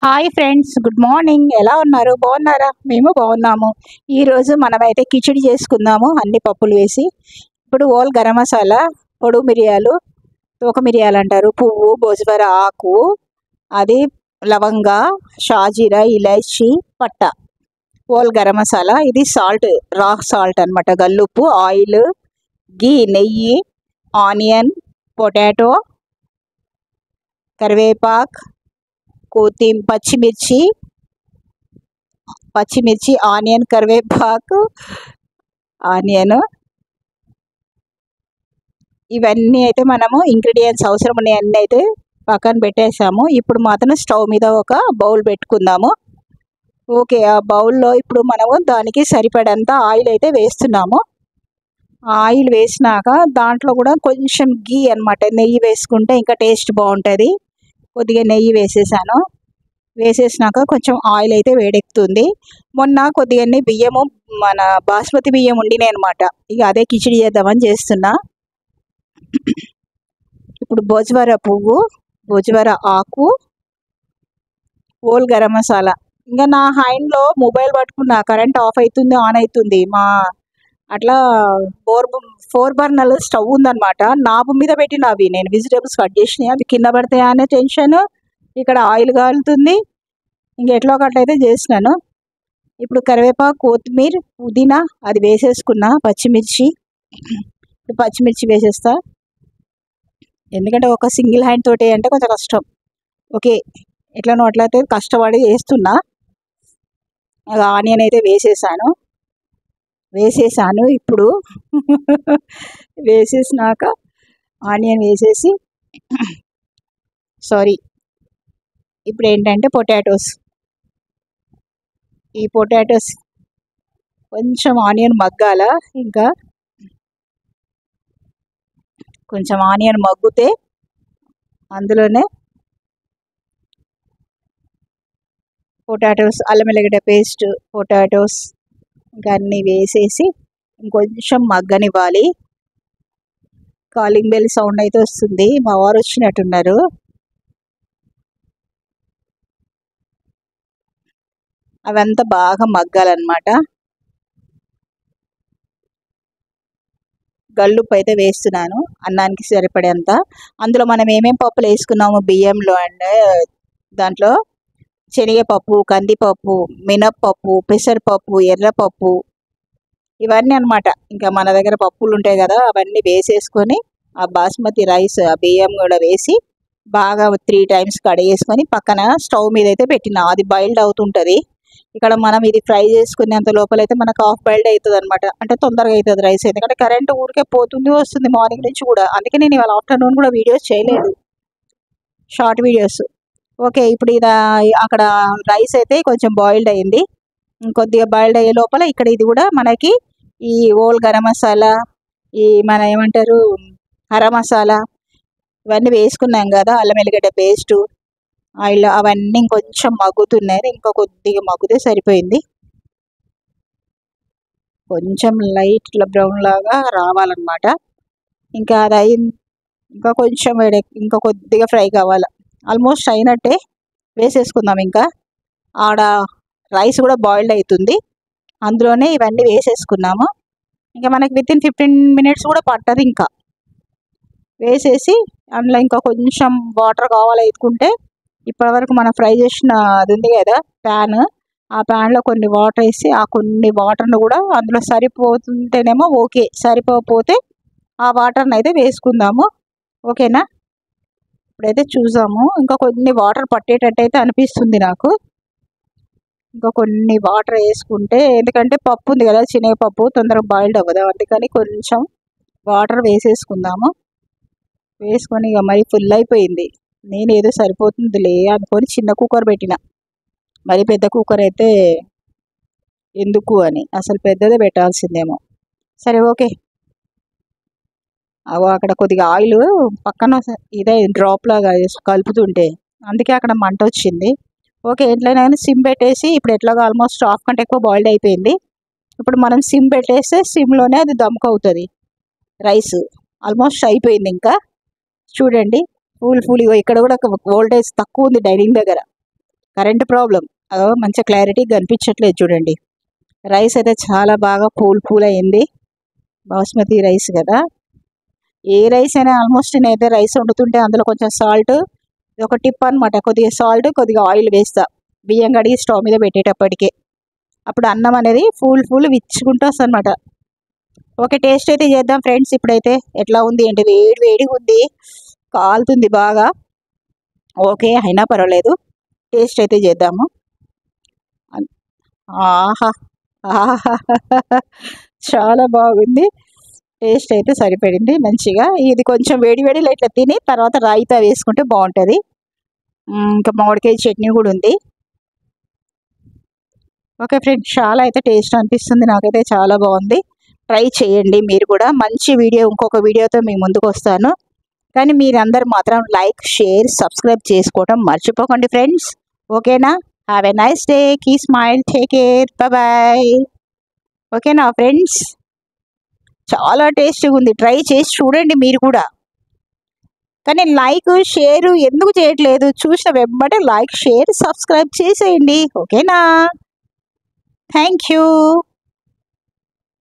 Hi friends, good morning. ఎలా ఉన్నారు? బాగున్నారా? మేము బాగున్నాము. ఈరోజు మనమైతే కిచిడి చేసుకుందాము, అన్ని పప్పులు వేసి. ఇప్పుడు ఓల్ గరం మసాలా, పొడుగు మిరియాలు, తోక మిరియాలు అంటారు, పువ్వు, గోజువర ఆకు, అది లవంగ, షాజీరా, ఇలాచి, పట్ట, ఓల్ గరం మసాలా. ఇది సాల్ట్, రాక్ సాల్ట్ అనమాట, గల్లుప్పు, ఆయిల్, గీ, నెయ్యి, ఆనియన్, పొటాటో, కరివేపాకు, పచ్చిమిర్చి, ఆనియన్, కరివేపాకు, ఆనియన్, ఇవన్నీ అయితే మనము ఇంగ్రీడియంట్స్ అవసరం ఉన్నాయి, అన్నీ అయితే పక్కన పెట్టేసాము. ఇప్పుడు మాత్రం స్టవ్ మీద ఒక బౌల్ పెట్టుకుందాము. ఓకే, ఆ బౌల్లో ఇప్పుడు మనము దానికి సరిపడంత ఆయిల్ అయితే వేస్తున్నాము. ఆయిల్ వేసినాక దాంట్లో కూడా కొంచెం గీ అనమాట, నెయ్యి వేసుకుంటే ఇంకా టేస్ట్ బాగుంటుంది. కొద్దిగా నెయ్యి వేసేసినాక కొంచెం ఆయిల్ అయితే వేడెక్కుతుంది. మొన్న కొద్దిగా బియ్యము, మన బాస్మతి బియ్యం ఉండినాయి అనమాట. ఇక అదే కిచిడి చేద్దామని చేస్తున్నా. ఇప్పుడు గోజువర పువ్వు, గోజువర ఆకు, ఓల్ గరం మసాలా. ఇంకా నా హ్యాండ్లో మొబైల్ పట్టుకున్నా, కరెంట్ ఆఫ్ అవుతుంది, ఆన్ అవుతుంది. అట్లా ఫోర్ బర్నర్ స్టవ్ ఉందన్నమాట. నాపు మీద పెట్టిన అవి నేను వెజిటేబుల్స్ కట్ చేసినాయి, అవి కింద పడతాయా అనే టెన్షన్. ఇక్కడ ఆయిల్ కాలుతుంది. ఇంకెట్లో ఒకట్లయితే చేసినాను. ఇప్పుడు కరివేపాకు, కొత్తిమీర, పుదీనా అది వేసేసుకున్నా. పచ్చిమిర్చి వేసేస్తా, ఎందుకంటే ఒక సింగిల్ హ్యాండ్ తోటి అంటే కొంచెం కష్టం. ఓకే, ఎట్లనో అట్లయితే కష్టపడి వేస్తున్నా. ఆనియన్ అయితే వేసేసాను ఇప్పుడు. వేసేసినాక ఆనియన్ వేసేసి, ఇప్పుడు ఏంటంటే ఈ పొటాటోస్ కొంచెం ఆనియన్ మగ్గాల. ఇంకా కొంచెం ఆనియన్ మగ్గితే అందులోనే పొటాటోస్, అల్లం వెల్లిగడ్డ పేస్ట్, పొటాటోస్ ఇంకా అన్నీ వేసేసి ఇంకొంచెం మగ్గనివ్వాలి. కాలింగ్ బెల్ సౌండ్ అయితే వస్తుంది, మా వారు వచ్చినట్టున్నారు. అవంతా బాగా మగ్గాలన్నమాట. గల్లుప్పు అయితే వేస్తున్నాను, అన్నానికి సరిపడేంత. అందులో మనం ఏమేమి పప్పులు వేసుకున్నాము బియ్యంలో అంటే, దాంట్లో శనగపప్పు, కందిపప్పు, మినప్పప్పు, పెసరపప్పు, ఎర్రపప్పు, ఇవన్నీ అనమాట. ఇంకా మన దగ్గర పప్పులు ఉంటాయి కదా, అవన్నీ వేసేసుకొని ఆ బాస్మతి రైస్, ఆ బియ్యం కూడా వేసి బాగా 3 times కడిగేసుకొని పక్కన స్టవ్ మీద అయితే పెట్టిన. అది బాయిల్డ్ అవుతుంటుంది. ఇక్కడ మనం ఇది ఫ్రై చేసుకునేంత లోపలైతే మనకు హాఫ్ బాయిల్డ్ అవుతుంది అనమాట. అంటే తొందరగా అవుతుంది రైస్, ఎందుకంటే కరెంట్ ఊరికే పోతుంది వస్తుంది మార్నింగ్ నుంచి కూడా. అందుకే నేను ఇవాళ ఆఫ్టర్నూన్ కూడా వీడియోస్ చేయలేదు, షార్ట్ వీడియోస్. ఓకే, ఇప్పుడు అక్కడ రైస్ అయితే కొంచెం బాయిల్డ్ అయింది. కొద్దిగా బాయిల్డ్ అయ్యే లోపల ఇక్కడ ఇది కూడా మనకి ఈ ఓల్ గరం మసాలా, ఈ మన ఏమంటారు హర మసాలా, ఇవన్నీ వేసుకున్నాం కదా, అల్లం వెల్లిగడ్డ పేస్టు, ఆయిల్, అవన్నీ ఇంకొంచెం మగ్గుతున్నాయి. ఇంకా కొద్దిగా మగ్గితే సరిపోయింది. కొంచెం లైట్ బ్రౌన్ లాగా రావాలన్నమాట. ఇంకా అది ఇంకా కొంచెం ఇంకా కొద్దిగా ఫ్రై కావాలి. ఆల్మోస్ట్ అయినట్టే, వేసేసుకుందాం. ఇంకా ఆడ రైస్ కూడా బాయిల్డ్ అవుతుంది, అందులోనే ఇవన్నీ వేసేసుకున్నాము. ఇంకా మనకి వితిన్ 15 minutes కూడా పట్టదు. ఇంకా వేసేసి అందులో ఇంకా కొంచెం వాటర్ కావాలి ఎత్తుకుంటే, ఇప్పటివరకు మనం ఫ్రై చేసిన అది ఉంది కదా ప్యాన్, ఆ ప్యాన్లో కొన్ని వాటర్ వేసి ఆ కొన్ని వాటర్ను కూడా అందులో సరిపోతుంటేనేమో ఓకే, సరిపోతే ఆ వాటర్ని అయితే వేసుకుందాము. ఓకేనా, ఇప్పుడైతే చూసాము. ఇంకా కొన్ని వాటర్ పట్టేటట్టు అయితే అనిపిస్తుంది నాకు. ఇంకా కొన్ని వాటర్ వేసుకుంటే, ఎందుకంటే పప్పు ఉంది కదా, శనగపప్పు తొందరగా బాయిల్డ్ అవ్వదు, అందుకని కొంచెం వాటర్ వేసేసుకుందాము. వేసుకొని ఇక మరి ఫుల్ అయిపోయింది. నేను ఏదో సరిపోతుందిలే అనుకొని చిన్న కుక్కర్ పెట్టిన, మరి పెద్ద కుక్కర్ అయితే ఎందుకు అని, అసలు పెద్దదే పెట్టాల్సిందేమో. సరే, ఓకే. అక్కడ కొద్దిగా ఆయిల్ పక్కన ఇదే డ్రాప్ లాగా కలుపుతుంటే అందుకే అక్కడ మంట వచ్చింది. ఓకే, ఎట్లయినా సిమ్ పెట్టేసి, ఇప్పుడు ఎట్లాగో ఆల్మోస్ట్ హాఫ్ కంటే ఎక్కువ బాయిల్డ్ అయిపోయింది. ఇప్పుడు మనం సిమ్ పెట్టేస్తే సిమ్లోనే అది దమ్కు అవుతుంది. రైస్ ఆల్మోస్ట్ అయిపోయింది. ఇంకా చూడండి, ఫుల్ ఇక్కడ కూడా వోల్టేజ్ తక్కువ ఉంది డైనింగ్ దగ్గర. Current problem. మంచిగా క్లారిటీ కనిపించట్లేదు చూడండి. రైస్ అయితే చాలా బాగా పూల్ అయింది. బాస్మతి రైస్ కదా. ఏ రైస్ అయినా ఆల్మోస్ట్ నేనైతే రైస్ వండుతుంటే అందులో కొంచెం సాల్ట్, ఇది ఒక టిప్ అనమాట. కొద్దిగా సాల్ట్, కొద్దిగా ఆయిల్ వేస్తా బియ్యం కడిగి స్టవ్ మీద పెట్టేటప్పటికే. అప్పుడు అన్నం అనేది ఫుల్ విచ్చుకుంటూ వస్తుంది అనమాట. ఓకే, టేస్ట్ అయితే చేద్దాం ఫ్రెండ్స్. ఇప్పుడైతే ఎట్లా ఉంది అంటే వేడిగా ఉంది, కాలుతుంది బాగా. ఓకే, అయినా పర్వాలేదు, టేస్ట్ అయితే చేద్దాము. ఆహా ఆహా చాలా బాగుంది. టేస్ట్ అయితే సరిపడింది మంచిగా. ఇది కొంచెం వేడిలో ఇట్లా తిని తర్వాత రాయితా వేసుకుంటే బాగుంటుంది. ఇంకా మామిడికాయ చట్నీ కూడా ఉంది. ఓకే ఫ్రెండ్స్, చాలా అయితే టేస్ట్ అనిపిస్తుంది. నాకైతే చాలా బాగుంది. ట్రై చేయండి మీరు కూడా. మంచి వీడియో, ఇంకొక వీడియోతో మీ ముందుకు వస్తాను. కానీ మీరందరూ మాత్రం లైక్, షేర్, సబ్స్క్రైబ్ చేసుకోవడం మర్చిపోకండి ఫ్రెండ్స్. ఓకేనా? Have a nice day, keep smile, take care, bye. ఓకేనా ఫ్రెండ్స్? చాలా టేస్టీగా ఉంది. ట్రై చేసి చూడండి మీరు కూడా. కానీ లైక్, షేర్ ఎందుకు చేయట్లేదు? చూసిన వెంబడే లైక్, షేర్, సబ్స్క్రైబ్ చేసేయండి. ఓకేనా? Thank you.